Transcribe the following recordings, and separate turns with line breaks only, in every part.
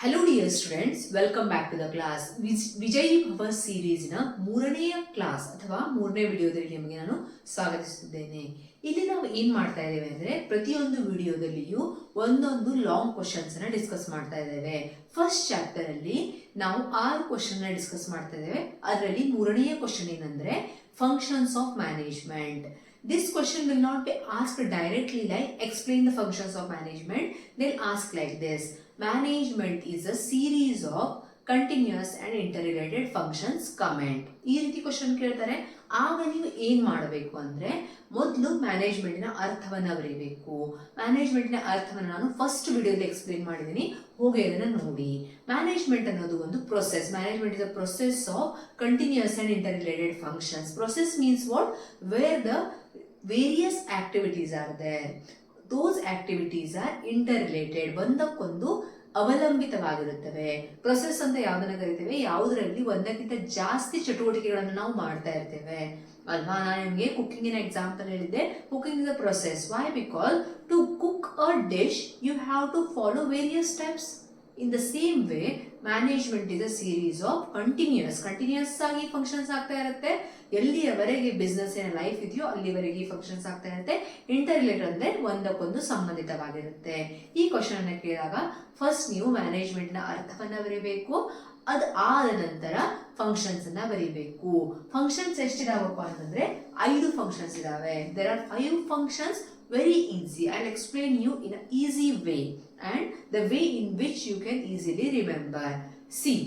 Hello dear students, welcome back to the class. Vijay ಭವ ಸೀರೀಸ್ನ ಮೂರನೆಯ class ಅಥವಾ ಮೂರನೇ ವಿಡಿಯೋದಲ್ಲಿ ನಿಮಗೆ ನಾನು ಸ್ವಾಗತಿಸುತ್ತಿದ್ದೇನೆ. ಇಲ್ಲಿ ನಾವು ಏನು ಮಾಡ್ತಾ ಇದ್ದೇವೆ ಅಂದರೆ ಪ್ರತಿಯೊಂದು ವಿಡಿಯೋದಲ್ಲಿಯೂ ಒಂದೊಂದು ಲಾಂಗ್ ಕ್ವಶನ್ಸ್ ಅನ್ನ ಡಿಸ್ಕಸ್ ಮಾಡ್ತಾ ಇದ್ದೇವೆ. ಫಸ್ಟ್ ಚಾಪ್ಟರ್ ಅಲ್ಲಿ ನಾವು 6 ಕ್ವಶನ್ ನ ಡಿಸ್ಕಸ್ ಮಾಡ್ತಾ ಇದ್ದೇವೆ. ಅದರಲ್ಲಿ ಮೂರನೆಯ ಕ್ವಶನ್ ಏನಂದ್ರೆ functions of management. This question will not be asked directly like explain the functions of management. They'll ask like this. Management is a series of continuous and interrelated functions. Comment. ಈ ರೀತಿ question ಕೇಳ್ತಾರೆ. ಆಗ ನೀವು ಏನ್ ಮಾಡಬೇಕು ಅಂದ್ರೆ ಮೊದಲು ಮ್ಯಾನೇಜ್ಮೆಂಟ್ನ ಅರ್ಥವನ್ನ ಬರೀಬೇಕು. ಮ್ಯಾನೇಜ್ಮೆಂಟ್ನ ಅರ್ಥವನ್ನ ನಾನು ಫಸ್ಟ್ ವಿಡಿಯೋದಲ್ಲಿ ಎಕ್ಸ್ಪ್ಲೇನ್ ಮಾಡಿದ್ದೀನಿ, ಹೋಗಿ ಅದನ್ನ ನೋಡಿ. ಮ್ಯಾನೇಜ್ಮೆಂಟ್ ಅನ್ನೋದು ಒಂದು process. Management is a process of continuous and interrelated functions. Process means what? Where the various activities are there. Those activities are interrelated. ಒಂದಕ್ಕೊಂದು ಅವಲಂಬಿತವಾಗಿರುತ್ತವೆ. ಪ್ರೊಸೆಸ್ ಅಂತ ಯಾವುದನ್ನ ಕರಿತೇವೆ? ಯಾವುದರಲ್ಲಿ ಒಂದಕ್ಕಿಂತ ಜಾಸ್ತಿ ಚಟುವಟಿಕೆಗಳನ್ನು ನಾವು ಮಾಡ್ತಾ ಇರ್ತೇವೆ ಅಲ್ವಾ? ನಾನು ನಿಮಗೆ ಕುಕ್ಕಿಂಗಿನ ಎಕ್ಸಾಂಪಲ್ ಹೇಳಿದ್ದೆ. Cooking is a process. Why? Because to cook a dish you have to follow various steps. In the same way, management is a series of continuous ಆಗಿ ಫಂಕ್ಷನ್ಸ್ ಆಗ್ತಾ ಇರುತ್ತೆ. ಎಲ್ಲಿಯವರೆಗೆ ಬಿಸ್ನೆಸ್ ಏನ ಲೈಫ್ ಇದೆಯೋ ಅಲ್ಲಿವರೆಗೆ ಫಂಕ್ಷನ್ಸ್ ಆಗ್ತಾ ಇರುತ್ತೆ. ಇಂಟರ್ರಿಲೇಟೆಡ್ ಅಂದ್ರೆ ಒಂದಕ್ಕೊಂದು ಸಂಬಂಧಿತವಾಗಿರುತ್ತೆ. ಈ ಕ್ವಶನ್ ಅನ್ನ ಕೇಳಿದಾಗ ಫಸ್ಟ್ ನೀವು ಮ್ಯಾನೇಜ್ಮೆಂಟ್ ನ ಅರ್ಥವನ್ನ ಬರೀಬೇಕು. ಅದ್ ಆದ ನಂತರ ಫಂಕ್ಷನ್ಸ್ ಅನ್ನ ಬರೀಬೇಕು. ಫಂಕ್ಷನ್ಸ್ ಎಷ್ಟಿದಾವಪ್ಪ ಅಂತಂದ್ರೆ 5 ಫಂಕ್ಷನ್ಸ್ ಇದಾವೆ. There are 5 functions. Very easy. I'll explain you in an easy way and the way in which you can easily remember. See,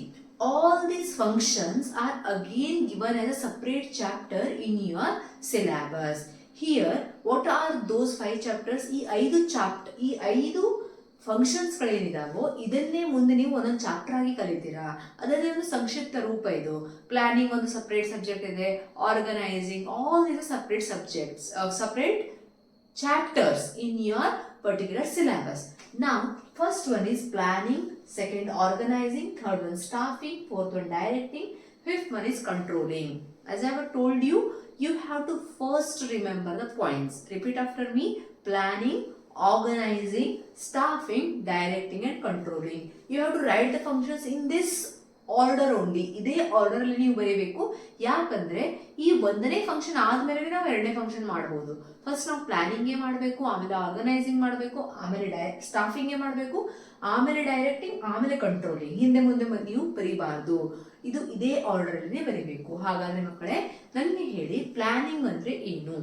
all these functions are again given as a separate chapter in your syllabus. Here, what are those 5 chapters? ಈ 5 functions ಗಳೇನಿದಾವೋ ಇದನ್ನೇ ಮುಂದೆ ನೀವು ಒಂದೊಂದು chapter ಆಗಿ ಕಲಿತೀರಾ. ಅದರಲ್ಲಿ ಒಂದು ಸಂಕ್ಷಿಪ್ತ ರೂಪ ಇದು. ಪ್ಲಾನಿಂಗ್ ಒಂದು ಸಪರೇಟ್ ಸಬ್ಜೆಕ್ಟ್ ಇದೆ. Organising, all these separate subjects, separate chapters in your particular syllabus. Now, first one is planning, second organizing, third one staffing, fourth one directing, fifth one is controlling. As I have told you, you have to first remember the points. Repeat after me. Planning, organizing, staffing, directing and controlling. You have to write the functions in this order only. ಇದೇ order ಅಲ್ಲಿ ನೀವು ಬರೀಬೇಕು. ಯಾಕಂದ್ರೆ ಈ ಒಂದನೇ function ಆದ್ಮೇಲೆ ನಾವು ಎರಡನೇ ಫಂಕ್ಷನ್ ಮಾಡಬಹುದು. ಫಸ್ಟ್ ನಾವು ಪ್ಲಾನಿಂಗ್ ಮಾಡಬೇಕು, ಆಮೇಲೆ ಆರ್ಗನೈಸಿಂಗ್ ಮಾಡಬೇಕು, ಆಮೇಲೆ ಸ್ಟಾಫಿಂಗ್ ಮಾಡಬೇಕು, ಆಮೇಲೆ ಡೈರೆಕ್ಟಿಂಗ್, ಆಮೇಲೆ ಕಂಟ್ರೋಲಿಂಗ್. ಹಿಂದೆ ಮುಂದೆ ನೀವು ಬರೀಬಾರ್ದು. ಇದು ಇದೇ ಆರ್ಡರ್ ಅಲ್ಲಿ ಬರೀಬೇಕು. ಹಾಗಾದ್ರೆ ಮಕ್ಕಳೇ ನನಗೆ ಹೇಳಿ, ಪ್ಲಾನಿಂಗ್ ಅಂದ್ರೆ ಏನು?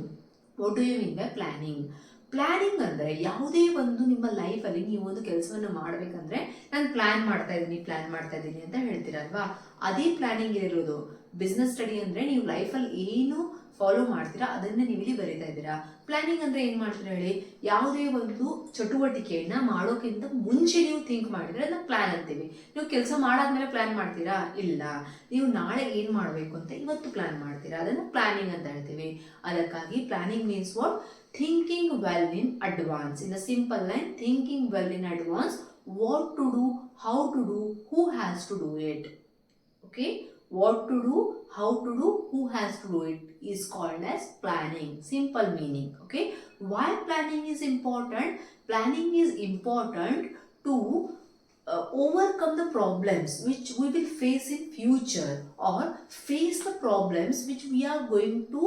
What do you mean by planning? Planning ಅಂದ್ರೆ ಯಾವುದೇ ಒಂದು ನಿಮ್ಮ ಲೈಫ್ ಅಲ್ಲಿ ನೀವು ಒಂದು ಕೆಲಸವನ್ನು ಮಾಡಬೇಕಂದ್ರೆ ನಾನು ಪ್ಲಾನ್ ಮಾಡ್ತಾ ಇದ್ದೀನಿ ಅಂತ ಹೇಳ್ತೀರಲ್ವಾ? ಅದೇ ಪ್ಲಾನಿಂಗ್ ಇರೋದು. ಬಿಸ್ನೆಸ್ ಸ್ಟಡಿ ಅಂದ್ರೆ ನೀವು ಲೈಫಲ್ಲಿ ಏನು ಫಾಲೋ ಮಾಡ್ತೀರಾ ಅದನ್ನ ನೀವು ಇಲ್ಲಿ ಬರೀತಾ ಇದ್ದೀರಾ. ಪ್ಲಾನಿಂಗ್ ಅಂದ್ರೆ ಏನ್ ಮಾಡ್ತೀರಾ ಹೇಳಿ? ಯಾವುದೇ ಒಂದು ಚಟುವಟಿಕೆಯನ್ನ ಮಾಡೋಕ್ಕಿಂತ ಮುಂಚೆ ನೀವು ಥಿಂಕ್ ಮಾಡಿದ್ರೆ ಅದನ್ನ ಪ್ಲಾನ್ ಅಂತೀವಿ. ನೀವು ಕೆಲಸ ಮಾಡಾದ್ಮೇಲೆ ಪ್ಲಾನ್ ಮಾಡ್ತೀರಾ? ಇಲ್ಲ. ನೀವು ನಾಳೆ ಏನ್ ಮಾಡ್ಬೇಕು ಅಂತ ಇವತ್ತು ಪ್ಲಾನ್ ಮಾಡ್ತೀರಾ, ಅದನ್ನ ಪ್ಲಾನಿಂಗ್ ಅಂತ ಹೇಳ್ತೀವಿ. ಅದಕ್ಕಾಗಿ planning means what? Thinking well in advance. In a simple line, thinking well in advance, what to do, how to do, who has to do it. Okay? What to do, how to do, who has to do it is called as planning. Simple meaning. Okay? Why planning is important? Planning is important to overcome the problems which we will face in future, or face the problems which we are going to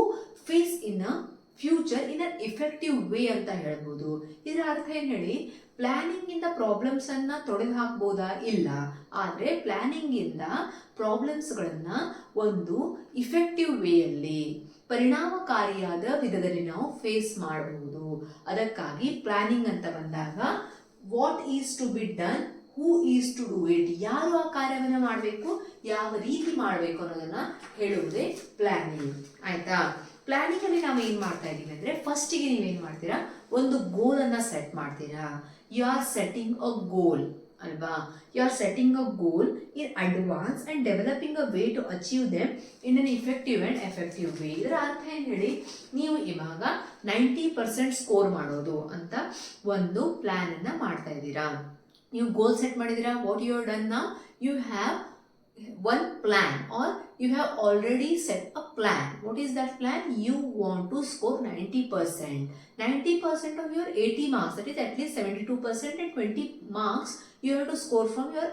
face in a future in an effective way ಅಂತ ಹೇಳ್ಬೋದು. ಇದರ ಅರ್ಥ ಏನ್ ಹೇಳಿ? Planning ಇಂದ problems ಅನ್ನ ತೊಡೆದು ಹಾಕ್ಬೋದಾ? ಇಲ್ಲ. ಆದ್ರೆ ಪ್ಲಾನಿಂಗ್ ಇಂದ ಪ್ರಾಬ್ಲಮ್ಸ್ ಗಳನ್ನ ಒಂದು ಇಫೆಕ್ಟಿವ್ ವೇ ಅಲ್ಲಿ, ಪರಿಣಾಮಕಾರಿಯಾದ ವಿಧದಲ್ಲಿ ನಾವು ಫೇಸ್ ಮಾಡಬಹುದು. ಅದಕ್ಕಾಗಿ ಪ್ಲಾನಿಂಗ್ ಅಂತ ಬಂದಾಗ what is to be done, who is to do it, ಯಾರು ಆ ಕಾರ್ಯವನ್ನ ಮಾಡಬೇಕು, ಯಾವ ರೀತಿ ಮಾಡಬೇಕು ಅನ್ನೋದನ್ನ ಹೇಳುವುದೇ ಪ್ಲಾನಿಂಗ್. ಆಯ್ತಾ? ಪ್ಲಾನಿಂಗ್ ಅಲ್ಲಿ ನಾವು ಏನ್ ಮಾಡ್ತಾ ಇದೀವಿ ಅಂದ್ರೆ ಫಸ್ಟಿಗೆ ನೀವೇನ್ ಮಾಡ್ತೀರಾ? ಒಂದು ಗೋಲ್ ಅನ್ನ ಸೆಟ್ ಮಾಡ್ತೀರಾ. You are setting a goal ಅಲ್ವಾ? You are setting a goal in advance and developing a way to achieve them in an effective and effective way. ಇದರ ಅರ್ಥ ಏನ್ ಹೇಳಿ? ನೀವು ಇವಾಗ 90% ಸ್ಕೋರ್ ಮಾಡೋದು ಅಂತ ಒಂದು ಪ್ಲಾನ್ ಅನ್ನ ಮಾಡ್ತಾ ಇದ್ದೀರಾ. ನೀವು ಗೋಲ್ ಸೆಟ್ ಮಾಡಿದೀರಾ. What you are done now? You have one plan, or you have already set a plan. What is that plan? You want to score 90%. 90% of your 80 marks, that is at least 72% and 20 marks You have to score from your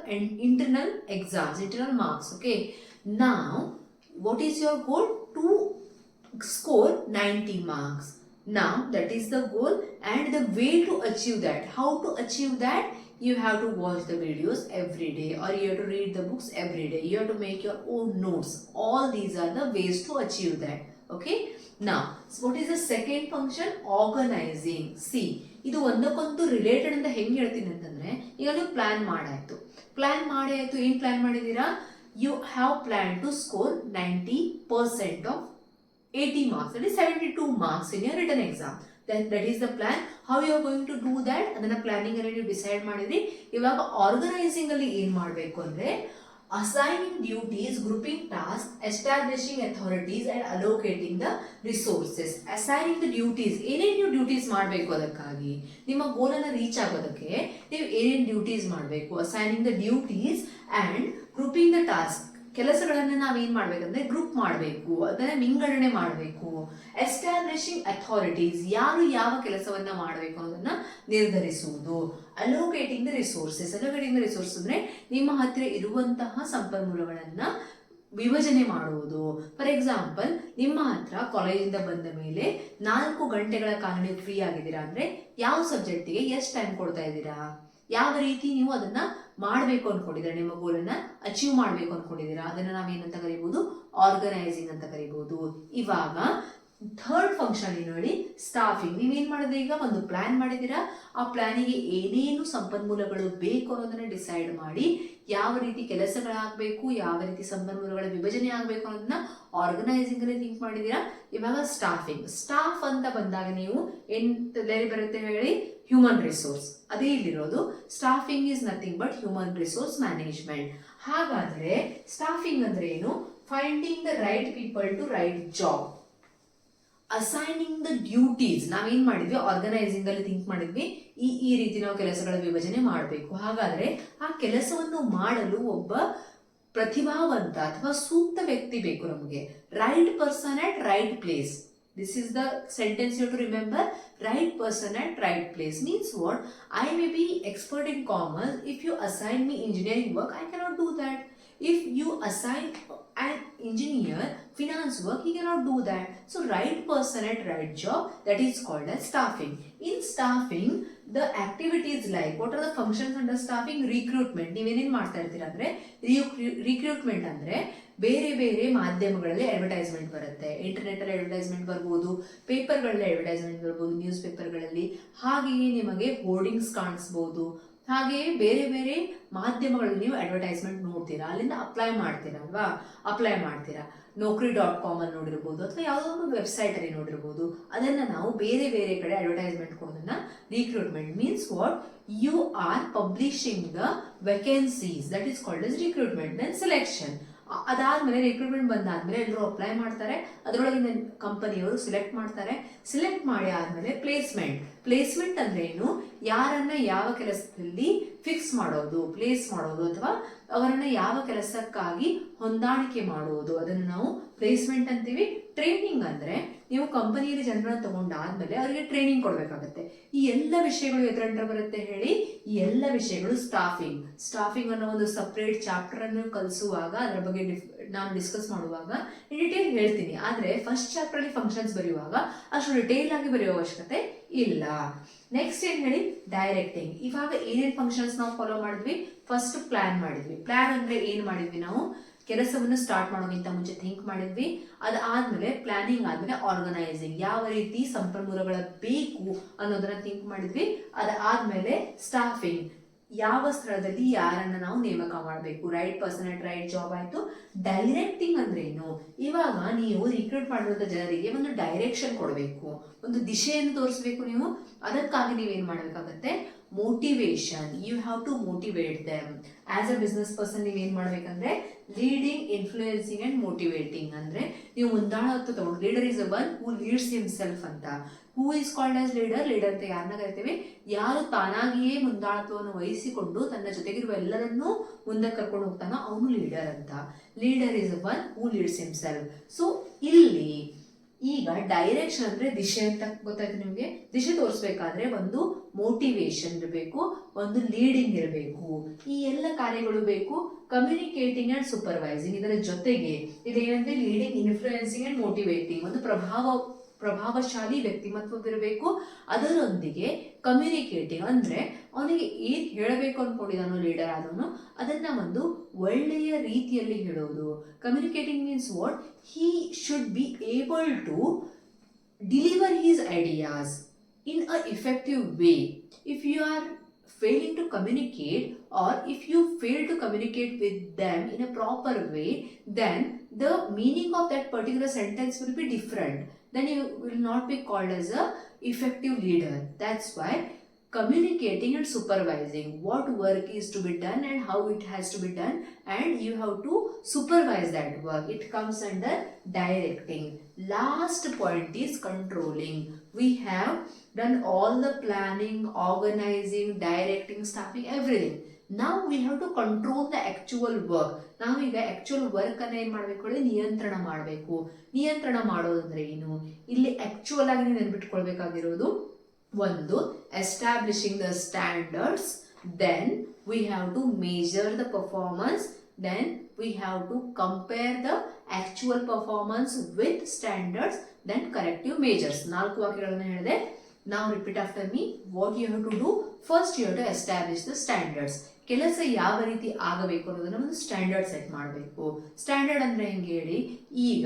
internal exams, internal marks. Okay. Now, what is your goal? To score 90 marks. Now, that is the goal, and the way to achieve that. How to achieve that? You have to watch the videos every day, or you have to read the books every day. You have to make your own notes. All these are the ways to achieve that. Okay. Now, so what is the second function? Organizing. See, ಇದು ಒಂದಕ್ಕೊಂದು related ಅಂತ ಹೆಂಗೆ ಹೇಳ್ತೀನಿ ಅಂತಂದ್ರೆ, ಈಗ ನೀವು plan ಮಾಡಾಯ್ತು. ಏನ್ plan ಮಾಡಿದೀರಾ? You have planned to score 90% of 80 marks, that is 72 marks in your written exam. That is the plan. How you are going to do that? ಅದನ್ನ ಪ್ಲಾನಿಂಗ್ ಅಲ್ಲಿ ನೀವು ಡಿಸೈಡ್ ಮಾಡಿದ್ರಿ. ಇವಾಗ ಆರ್ಗನೈಸಿಂಗ್ ಅಲ್ಲಿ ಏನ್ ಮಾಡಬೇಕು ಅಂದ್ರೆ, assigning duties, grouping tasks, establishing authorities and allocating the resources. Assigning the duties, ಏನೇನು ನೀವು ಡ್ಯೂಟೀಸ್ ಮಾಡಬೇಕು, ಅದಕ್ಕಾಗಿ ನಿಮ್ಮ ಗೋಲ್ ಅನ್ನ ರೀಚ್ ಆಗೋದಕ್ಕೆ ನೀವು ಏನೇನು ಡ್ಯೂಟೀಸ್ ಮಾಡಬೇಕು. assigning the duties and grouping the tasks, ಕೆಲಸಗಳನ್ನ ನಾವೇನ್ ಮಾಡ್ಬೇಕಂದ್ರೆ ಗ್ರೂಪ್ ಮಾಡಬೇಕು, ಅದನ್ನ ವಿಂಗಡಣೆ ಮಾಡಬೇಕು. ಎಸ್ಟಾಬ್ಲಿಷಿಂಗ್ ಅಥಾರಿಟೀಸ್, ಯಾರು ಯಾವ ಕೆಲಸವನ್ನ ಮಾಡಬೇಕು ಅನ್ನೋದನ್ನ ನಿರ್ಧರಿಸುವುದು. ಅಲೋಕೇಟಿಂಗ್ ದ ರಿಸೋರ್ಸಸ್ ಅಂದ್ರೆ ನಿಮ್ಮ ಹತ್ತಿರ ಇರುವಂತಹ ಸಂಪನ್ಮೂಲಗಳನ್ನ ವಿಭಜನೆ ಮಾಡುವುದು. ಫಾರ್ ಎಕ್ಸಾಂಪಲ್, ನಿಮ್ಮ ಹತ್ರ ಕಾಲೇಜಿಂದ ಬಂದ ಮೇಲೆ 4 ಗಂಟೆಗಳ ಕಾಲ ನೀವು ಫ್ರೀ ಆಗಿದ್ದೀರಾ ಅಂದ್ರೆ ಯಾವ ಸಬ್ಜೆಕ್ಟಿಗೆ ಎಷ್ಟು ಟೈಮ್ ಕೊಡ್ತಾ ಇದ್ದೀರಾ, ಯಾವ ರೀತಿ ನೀವು ಅದನ್ನ ಮಾಡಬೇಕು ಅನ್ಕೊಂಡಿದ್ದೀರಾ, ನಿಮ್ಮ ಗೋಲನ್ನ ಅಚೀವ್ ಮಾಡಬೇಕು ಅನ್ಕೊಂಡಿದ್ದೀರಾ, ಅದನ್ನ ನಾವೇನಂತ ಕರಿಬಹುದು? ಆರ್ಗನೈಸಿಂಗ್ ಅಂತ ಕರಿಬಹುದು. ಇವಾಗ ಥರ್ಡ್ ಫಂಕ್ಷನ್ ನೋಡಿ, ಸ್ಟಾಫಿಂಗ್. ನೀವೇನ್ ಮಾಡಿದ್ರಿ? ಈಗ ಒಂದು ಪ್ಲಾನ್ ಮಾಡಿದ್ದೀರಾ, ಆ ಪ್ಲಾನಿಗೆ ಏನೇನು ಸಂಪನ್ಮೂಲಗಳು ಬೇಕು ಅನ್ನೋದನ್ನ ಡಿಸೈಡ್ ಮಾಡಿ, ಯಾವ ರೀತಿ ಕೆಲಸಗಳಾಗಬೇಕು, ಯಾವ ರೀತಿ ಸಂಪನ್ಮೂಲಗಳ ವಿಭಜನೆ ಆಗಬೇಕು ಅನ್ನೋದನ್ನ ಆರ್ಗನೈಸಿಂಗ್ ಅಲ್ಲಿ ಥಿಂಕ್ ಮಾಡಿದ್ದೀರಾ. ಇವಾಗ ಸ್ಟಾಫಿಂಗ್. ಸ್ಟಾಫ್ ಅಂತ ಬಂದಾಗ ನೀವು ಏನ್ ಬರುತ್ತೆ ಹೇಳಿ? Human resource. ಅದೇ ಇಲ್ಲಿರೋದು. Staffing is nothing but human resource management. ಹಾಗಾದ್ರೆ ಸ್ಟಾಫಿಂಗ್ ಅಂದ್ರೆ ಏನು? Finding the right people to right job. Assigning the duties. ನಾವೇನ್ ಮಾಡಿದ್ವಿ? ಆರ್ಗನೈಸಿಂಗ್ ಅಲ್ಲಿ ಥಿಂಕ್ ಮಾಡಿದ್ವಿ, ಈ ರೀತಿ ನಾವು ಕೆಲಸಗಳ ವಿಭಜನೆ ಮಾಡಬೇಕು. ಹಾಗಾದ್ರೆ ಆ ಕೆಲಸವನ್ನು ಮಾಡಲು ಒಬ್ಬ ಪ್ರತಿಭಾವಂತ ಅಥವಾ ಸೂಕ್ತ ವ್ಯಕ್ತಿ ಬೇಕು ನಮಗೆ. Right person at right place. This is the sentence you have to remember. Right person at right place means what? I may be expert in commerce. If you assign me engineering work, I cannot do that. If you assign an engineer finance work, he cannot do that. So right person at right job, that is called as staffing. In staffing, the activities like, what are the functions under staffing? Recruitment. ನೀವೇನೇನು ಮಾಡ್ತಾ ಇರ್ತೀರಾ ಅಂದ್ರೆ, recruitment ಅಂದ್ರೆ ಬೇರೆ ಬೇರೆ ಮಾಧ್ಯಮಗಳಲ್ಲಿ advertisement ಬರುತ್ತೆ. Internet ಅಲ್ಲಿ advertisement ಬರ್ಬೋದು, ಪೇಪರ್ಗಳಲ್ಲಿ ಅಡ್ವರ್ಟೈಸ್ಮೆಂಟ್ ಬರ್ಬೋದು, ನ್ಯೂಸ್ ಪೇಪರ್ಗಳಲ್ಲಿ. ಹಾಗೆಯೇ ನಿಮಗೆ ಹೋರ್ಡಿಂಗ್ಸ್ ಕಾಣಿಸ್ಬೋದು. ಹಾಗೆಯೇ ಬೇರೆ ಬೇರೆ ಮಾಧ್ಯಮಗಳಲ್ಲಿ ನೀವು ಅಡ್ವರ್ಟೈಸ್ಮೆಂಟ್ ನೋಡ್ತೀರಾ, ಅಲ್ಲಿಂದ ಅಪ್ಲೈ ಮಾಡ್ತೀರಾ ಅಲ್ವಾ? ಅಪ್ಲೈ ಮಾಡ್ತೀರಾ. naukri.com ಅಲ್ಲಿ ನೋಡಿರ್ಬೋದು, ಅಥವಾ ಯಾವುದೋ ಒಂದು ವೆಬ್ಸೈಟ್ ಅಲ್ಲಿ ನೋಡಿರ್ಬೋದು. ಅದನ್ನ ನಾವು ಬೇರೆ ಬೇರೆ ಕಡೆ ಅಡ್ವರ್ಟೈಸ್ಮೆಂಟ್ ಕೊಡೋದನ್ನ recruitment. Means what? You are publishing the vacancies, that is called as recruitment. Then selection. ಅದಾದ್ಮೇಲೆ ರಿಕ್ರೂಟ್ಮೆಂಟ್ ಬಂದಾದ್ಮೇಲೆ ಎಲ್ಲರೂ ಅಪ್ಲೈ ಮಾಡ್ತಾರೆ, ಅದರೊಳಗಿನ ಕಂಪನಿಯವರು ಸಿಲೆಕ್ಟ್ ಮಾಡ್ತಾರೆ. ಸಿಲೆಕ್ಟ್ ಮಾಡಿ ಆದ್ಮೇಲೆ ಪ್ಲೇಸ್ಮೆಂಟ್ ಅಂದ್ರೆ ಏನು? ಯಾರನ್ನ ಯಾವ ಕೆಲಸದಲ್ಲಿ ಫಿಕ್ಸ್ ಮಾಡೋದು, ಪ್ಲೇಸ್ ಮಾಡೋದು, ಅಥವಾ ಅವರನ್ನ ಯಾವ ಕೆಲಸಕ್ಕಾಗಿ ಹೊಂದಾಣಿಕೆ ಮಾಡುವುದು, ಅದನ್ನು ನಾವು ಪ್ಲೇಸ್ಮೆಂಟ್ ಅಂತೀವಿ. ಟ್ರೈನಿಂಗ್ ಅಂದ್ರೆ ನೀವು ಕಂಪನಿಯಲ್ಲಿ ಜನರನ್ನ ತಗೊಂಡಾದ್ಮೇಲೆ ಅವರಿಗೆ ಟ್ರೈನಿಂಗ್ ಕೊಡ್ಬೇಕಾಗತ್ತೆ. ಈ ಎಲ್ಲ ವಿಷಯಗಳು ಎದುರಂಡ್ರೆ ಬರುತ್ತೆ ಹೇಳಿ? ಈ ಎಲ್ಲ ವಿಷಯಗಳು ಸ್ಟಾಫಿಂಗ್ ಅನ್ನೋ ಒಂದು ಸಪರೇಟ್ ಚಾಪ್ಟರ್ ಅನ್ನು ಕಲಿಸುವಾಗ ಅದರ ಬಗ್ಗೆ ನಾನು ಡಿಸ್ಕಸ್ ಮಾಡುವಾಗ ಡಿಟೇಲ್ ಹೇಳ್ತೀನಿ. ಆದ್ರೆ ಫಸ್ಟ್ ಚಾಪ್ಟರ್ ಅಲ್ಲಿ ಫಂಕ್ಷನ್ಸ್ ಬರೆಯುವಾಗ ಅಷ್ಟು ಡಿಟೇಲ್ ಆಗಿ ಬರೆಯುವ ಅವಶ್ಯಕತೆ ಇಲ್ಲ. ನೆಕ್ಸ್ಟ್ ಏನ್ ಹೇಳಿ? ಡೈರೆಕ್ಟಿಂಗ್. ಇವಾಗ ಏನೇನ್ ಫಂಕ್ಷನ್ಸ್ ನಾವು ಫಾಲೋ ಮಾಡಿದ್ವಿ? ಫಸ್ಟ್ ಪ್ಲಾನ್ ಮಾಡಿದ್ವಿ. ಪ್ಲಾನ್ ಅಂದ್ರೆ ಏನ್ ಮಾಡಿದ್ವಿ? ನಾವು ಕೆಲಸವನ್ನು ಸ್ಟಾರ್ಟ್ ಮಾಡೋಕ್ಕಿಂತ ಮುಂಚೆ ಥಿಂಕ್ ಮಾಡಿದ್ವಿ. ಅದಾದ್ಮೇಲೆ ಪ್ಲಾನಿಂಗ್ ಆದ್ಮೇಲೆ ಆರ್ಗನೈಸಿಂಗ್, ಯಾವ ರೀತಿ ಸಂಪನ್ಮೂಲಗಳ ಬೇಕು ಅನ್ನೋದನ್ನ ಥಿಂಕ್ ಮಾಡಿದ್ವಿ. ಅದಾದ್ಮೇಲೆ ಸ್ಟಾಫಿಂಗ್, ಯಾವ ಸ್ಥಳದಲ್ಲಿ ಯಾರನ್ನ ನಾವು ನೇಮಕ ಮಾಡಬೇಕು, right person at right job ಆಯ್ತು. ಡೈರೆಕ್ಟಿಂಗ್ ಅಂದ್ರೆ ಏನು? ಇವಾಗ ನೀವು ರಿಕ್ರೂಟ್ ಮಾಡಿರುವಂತ ಜನರಿಗೆ ಒಂದು ಡೈರೆಕ್ಷನ್ ಕೊಡಬೇಕು, ಒಂದು ದಿಶೆಯನ್ನು ತೋರಿಸಬೇಕು ನೀವು. ಅದಕ್ಕಾಗಿ ನೀವೇನ್ ಮಾಡ್ಬೇಕಾಗತ್ತೆ? Motivation. You have to motivate them. As a business person ನೀವೇನ್ ಮಾಡ್ಬೇಕಂದ್ರೆ ಲೀಡಿಂಗ್, ಇನ್ಫ್ಲೂಯೆನ್ಸಿಂಗ್ ಅಂಡ್ ಮೋಟಿವೇಟಿಂಗ್ ಅಂದ್ರೆ ನೀವು ಮುಂದಾಳತ್ವ ತಗೊಂಡು, leader is a one who leads himself ಅಂತ. Who is called as leader ಅಂತ ಯಾರನ್ನ ಕರಿತೇವೆ? ಯಾರು ತಾನಾಗಿಯೇ ಮುಂದಾಳತ್ವವನ್ನು ವಹಿಸಿಕೊಂಡು ತನ್ನ ಜೊತೆಗಿರುವ ಎಲ್ಲರನ್ನೂ ಮುಂದಕ್ಕೆ ಕರ್ಕೊಂಡು ಹೋಗ್ತಾನೋ ಅವನು ಲೀಡರ್ ಅಂತ. Leader is a one who leads himself. So ಇಲ್ಲಿ ಈಗ ಡೈರೆಕ್ಷನ್ ಅಂದ್ರೆ ದಿಶೆ ಅಂತ ಗೊತ್ತಾಯ್ತು ನಿಮಗೆ. ದಿಶೆ ತೋರಿಸ್ಬೇಕಾದ್ರೆ ಒಂದು ಮೋಟಿವೇಶನ್ ಇರಬೇಕು, ಒಂದು ಲೀಡಿಂಗ್ ಇರಬೇಕು, ಈ ಎಲ್ಲ ಕಾರ್ಯಗಳು ಬೇಕು. ಕಮ್ಯುನಿಕೇಟಿಂಗ್ ಅಂಡ್ ಸೂಪರ್ವೈಸಿಂಗ್, ಇದರ ಜೊತೆಗೆ ಇದೇನಂದ್ರೆ ಲೀಡಿಂಗ್, ಇನ್ಫ್ಲೂಯೆನ್ಸಿಂಗ್ ಅಂಡ್ ಮೋಟಿವೇಟಿಂಗ್, ಒಂದು ಪ್ರಭಾವಶಾಲಿ ವ್ಯಕ್ತಿಮತ್ವವಿರಬೇಕು. ಅದರೊಂದಿಗೆ ಕಮ್ಯುನಿಕೇಟಿಂಗ್ ಅಂದ್ರೆ ಅವನಿಗೆ ಏನ್ ಹೇಳಬೇಕು ಅನ್ಕೊಂಡಿದ್ದಾನೋ ಲೀಡರ್ ಆದವನು ಅದನ್ನ ಒಂದು ಒಳ್ಳೆಯ ರೀತಿಯಲ್ಲಿ ಹೇಳೋದು. Communicating means what, he should be able to deliver his ideas in a effective way. If you are failing to communicate, or if you fail to communicate with them in a proper way, then the meaning of that particular sentence will be different. Then you will not be called as a effective leader. That's why communicating and supervising what work is to be done and how it has to be done, and you have to supervise that work. It comes under directing. Last point is controlling. We have done all the planning, organizing, directing, staffing, everything. Now we have to control the actual work. ನಾವೀಗ actual work ಅನ್ನ ಏನ್ ಮಾಡ್ಬೇಕು, ನಿಯಂತ್ರಣ ಮಾಡಬೇಕು. ನಿಯಂತ್ರಣ ಮಾಡೋದಂದ್ರೆ ಏನು, ಇಲ್ಲಿ ಆಕ್ಚುಯಲ್ ಆಗಿ ನೆನ್ಪಿಟ್ಕೊಳ್ಬೇಕಾಗಿರೋದು ಒಂದು, establishing the standards, then we have to measure the performance, then we have to compare the actual performance with standards, then corrective measures. 4 ವಾಕ್ಯಗಳನ್ನು ಹೇಳಿದೆ. Now repeat after me. What you have to do? First you have to establish the standards. ಕೆಲಸ ಯಾವ ರೀತಿ ಆಗಬೇಕು ಅನ್ನೋದನ್ನ ಒಂದು standard set ಮಾಡಬೇಕು. Standard ಅಂದ್ರೆ ಹೆಂಗೆ ಹೇಳಿ, ಈಗ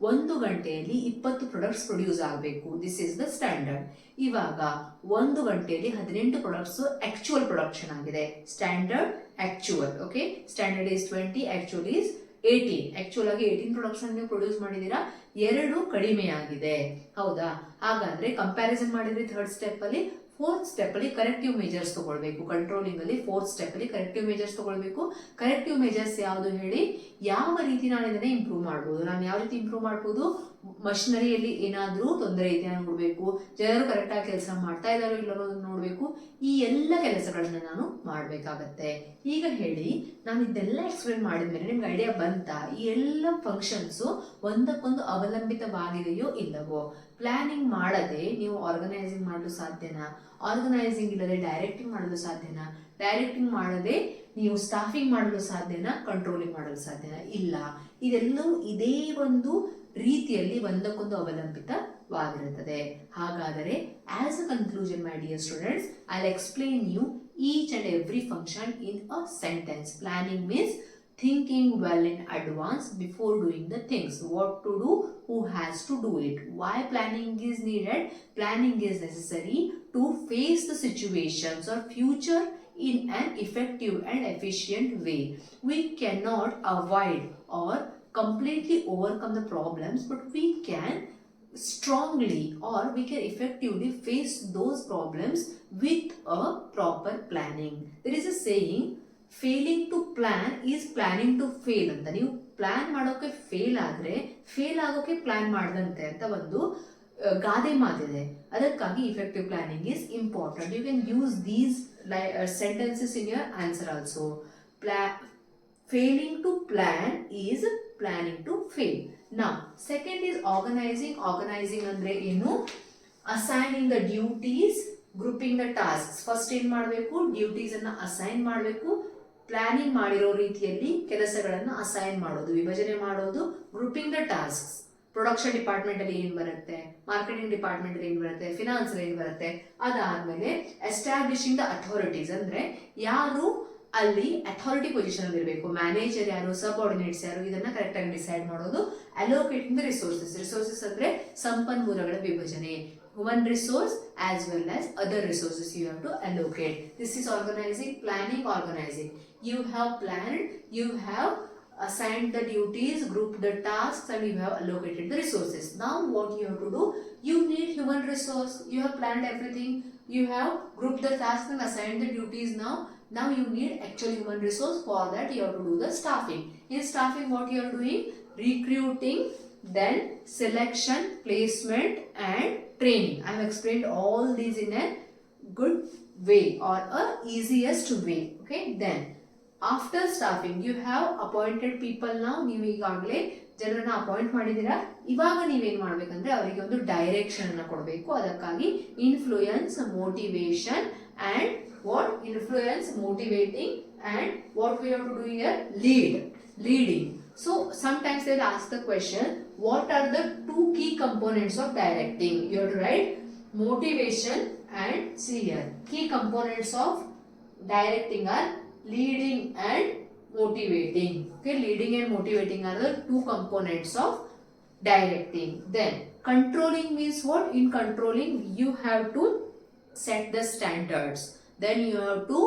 1 ಗಂಟೆಯಲ್ಲಿ 20 ಪ್ರಾಡಕ್ಟ್ಸ್ ಪ್ರೊಡ್ಯೂಸ್ ಆಗಬೇಕು. This is the standard. ಇವಾಗ 1 ಗಂಟೆಯಲ್ಲಿ 18 ಪ್ರಾಡಕ್ಟ್ಸ್ ಆಕ್ಚುಯಲ್ ಪ್ರೊಡಕ್ಷನ್ ಆಗಿದೆ. Standard, actual. Okay, standard is 20, actual is 18. Actual ಆಗಿ 18 ಪ್ರಾಡಕ್ಟ್ಸ್ ನೀವು ಪ್ರೊಡ್ಯೂಸ್ ಮಾಡಿದೀರಾ, 2 ಕಡಿಮೆ ಆಗಿದೆ. ಹೌದಾ? ಹಾಗಾದ್ರೆ ಕಂಪ್ಯಾರಿಸನ್ ಮಾಡಿದ್ರೆ 3rd ಸ್ಟೆಪ್ ಅಲ್ಲಿ, 4th ಸ್ಟೆಪ್ ಅಲ್ಲಿ ಕರೆಕ್ಟಿವ್ ಮೇಜರ್ಸ್ ತಗೊಳ್ಬೇಕು. ಕಂಟ್ರೋಲಿಂಗ್ ಅಲ್ಲಿ 4th ಸ್ಟೆಪ್ ಅಲ್ಲಿ ಕರೆಕ್ಟಿವ್ ಮೇಜರ್ಸ್ ತಗೊಳ್ಬೇಕು. ಕರೆಕ್ಟಿವ್ ಮೇಜರ್ಸ್ ಯಾವುದು ಹೇಳಿ, ಯಾವ ರೀತಿ ನಾನು ಇದನ್ನ ಇಂಪ್ರೂವ್ ಮಾಡಬಹುದು, ನಾನು ಯಾವ ರೀತಿ ಇಂಪ್ರೂವ್ ಮಾಡಬಹುದು, ಮಷಿನರಿಯಲ್ಲಿ ಏನಾದ್ರೂ ತೊಂದರೆ ಇದೆಯಾ ನೋಡ್ಬೇಕು, ಜನರು ಕರೆಕ್ಟ್ ಆಗಿ ಕೆಲಸ ಮಾಡ್ತಾ ಇದ್ದಾರೋ ಇಲ್ಲೋ ನೋಡ್ಬೇಕು. ಈ ಎಲ್ಲ ಕೆಲಸಗಳನ್ನ ನಾನು ಮಾಡ್ಬೇಕಾಗತ್ತೆ. ಈಗ ಹೇಳಿ, ನಾನು ಇದೆಲ್ಲ ಎಕ್ಸ್ಪ್ಲೇನ್ ಮಾಡಿದ್ಮೇಲೆ ನಿಮ್ಗೆ ಐಡಿಯಾ ಬಂತಾ, ಈ ಎಲ್ಲ ಫಂಕ್ಷನ್ಸ್ ಒಂದಕ್ಕೊಂದು ಅವಲಂಬಿತವಾಗಿದೆಯೋ ಇಲ್ಲವೋ? ಪ್ಲಾನಿಂಗ್ ಮಾಡದೆ ನೀವು ಆರ್ಗನೈಸಿಂಗ್ ಮಾಡಲು ಸಾಧ್ಯನಾ? ಆರ್ಗನೈಸಿಂಗ್ ಇಲ್ಲದೆ ಡೈರೆಕ್ಟಿಂಗ್ ಮಾಡಲು ಸಾಧ್ಯನಾ? ಡೈರೆಕ್ಟಿಂಗ್ ಮಾಡದೆ ನೀವು ಸ್ಟಾಫಿಂಗ್ ಮಾಡಲು ಸಾಧ್ಯನಾ? ಕಂಟ್ರೋಲಿಂಗ್ ಮಾಡಲು ಸಾಧ್ಯನಾ? ಇಲ್ಲ. ಇದೆಲ್ಲವೂ ಇದೇ ಒಂದು ರೀತಿಯಲ್ಲಿ ಒಂದಕ್ಕೊಂದು ಅವಲಂಬಿತವಾಗಿರುತ್ತದೆ. ಹಾಗಾದರೆ as a conclusion my dear students, I will explain you each and every function in a sentence. Planning means thinking well in advance before doing the things. What to do, who has to do it, why planning is needed. Planning is necessary to face the situations or future in an effective and efficient way. We cannot avoid or completely overcome the problems, but we can strongly or we can effectively face those problems with a proper planning. There is a saying, failing to plan is planning to fail ಅಂತ. ನೀವು plan ಮಾಡೋಕೆ fail ಆದ್ರೆ fail ಆಗೋಕೆ plan ಮಾಡದಂತೆ ಅಂತ ಒಂದು ಗಾದೆ ಮಾತಿದೆ. ಅದಕ್ಕಾಗಿ effective planning is important. You can use these sentences in your answer also. Failing to plan is planning to fail. Now, second is organizing. Organizing ಅಂದ್ರೆ ಏನು? Assigning the duties, grouping the tasks. First ಏನ್ ಮಾಡಬೇಕು? Duties ಅನ್ನ assign ಮಾಡಬೇಕು. Planning ಮಾಡಿರೋ ರೀತಿಯಲ್ಲಿ ಕೆಲಸಗಳನ್ನ assign ಮಾಡೋದು, ವಿಭಜನೆ ಮಾಡೋದು. Grouping the tasks, production department ಅಲ್ಲಿ ಏನ್ ಬರುತ್ತೆ, ಮಾರ್ಕೆಟಿಂಗ್ ಡಿಪಾರ್ಟ್ಮೆಂಟ್ ಅಲ್ಲಿ ಏನ್ ಬರುತ್ತೆ, ಫಿನಾನ್ಸ್ ಅಲ್ಲಿ ಏನ್ ಬರುತ್ತೆ. ಅದಾದ್ಮೇಲೆ ಎಸ್ಟಾಬ್ಲಿಷಿಂಗ್ ದ ಅಥಾರಿಟೀಸ್ ಅಂದ್ರೆ ಯಾರು ಅಲ್ಲಿ ಅಥಾರಿಟಿ ಪೊಸಿಷನ್ ಅಲ್ಲಿ ಇರಬೇಕು, ಮ್ಯಾನೇಜರ್ ಯಾರು, ಸಬ್ ಆರ್ಡಿನೇಟ್ಸ್ ಯಾರು, ಇದನ್ನ ಕರೆಕ್ಟ್ ಆಗಿ ಡಿಸೈಡ್ ಮಾಡೋದು. Allocating the resources. ರಿಸೋರ್ಸಸ್ ಅಂದ್ರೆ ಸಂಪನ್ಮೂಲಗಳ ವಿಭಜನೆ. Human resource as well as other resources you have to allocate. This is organizing, planning, organizing. You have planned, you have assigned the duties, grouped the tasks, and you have allocated the resources. Now what you have to do? You need human resource. You have planned everything. You have grouped the tasks and assigned the duties. Now you need actual human resource. For that you have to do the staffing. In staffing, what you are doing? Recruiting, then selection, placement, and training. I have explained all these in a good way or a easiest way. Okay, then after staffing you have appointed people. ನಾವು ನೀವು ಈಗಾಗಲೇ ಜನರನ್ನ appoint ಮಾಡಿದ್ದೀರಾ. ಇವಾಗ ನೀವೇನ್ ಮಾಡ್ಬೇಕಂದ್ರೆ ಅವರಿಗೆ ಒಂದು ಡೈರೆಕ್ಷನ್ ಅನ್ನ ಕೊಡಬೇಕು. ಅದಕ್ಕಾಗಿ influence, motivation and what influence, motivating, and what we have to do here, leading. So sometimes they'll ask the question, what are the two key components of directing? You have to write motivation and see here key components of directing are leading and motivating. Okay, leading and motivating are the two components of directing. Then controlling means what? In controlling you have to set the standards. Then you have to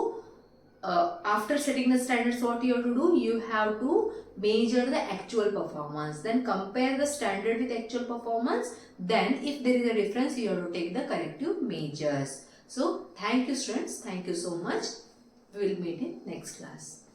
after setting the standards, what you have to do? You have to measure the actual performance, then compare the standard with actual performance. Then if there is a difference, you have to take the corrective measures. So thank you students, thank you so much. We will meet in next class.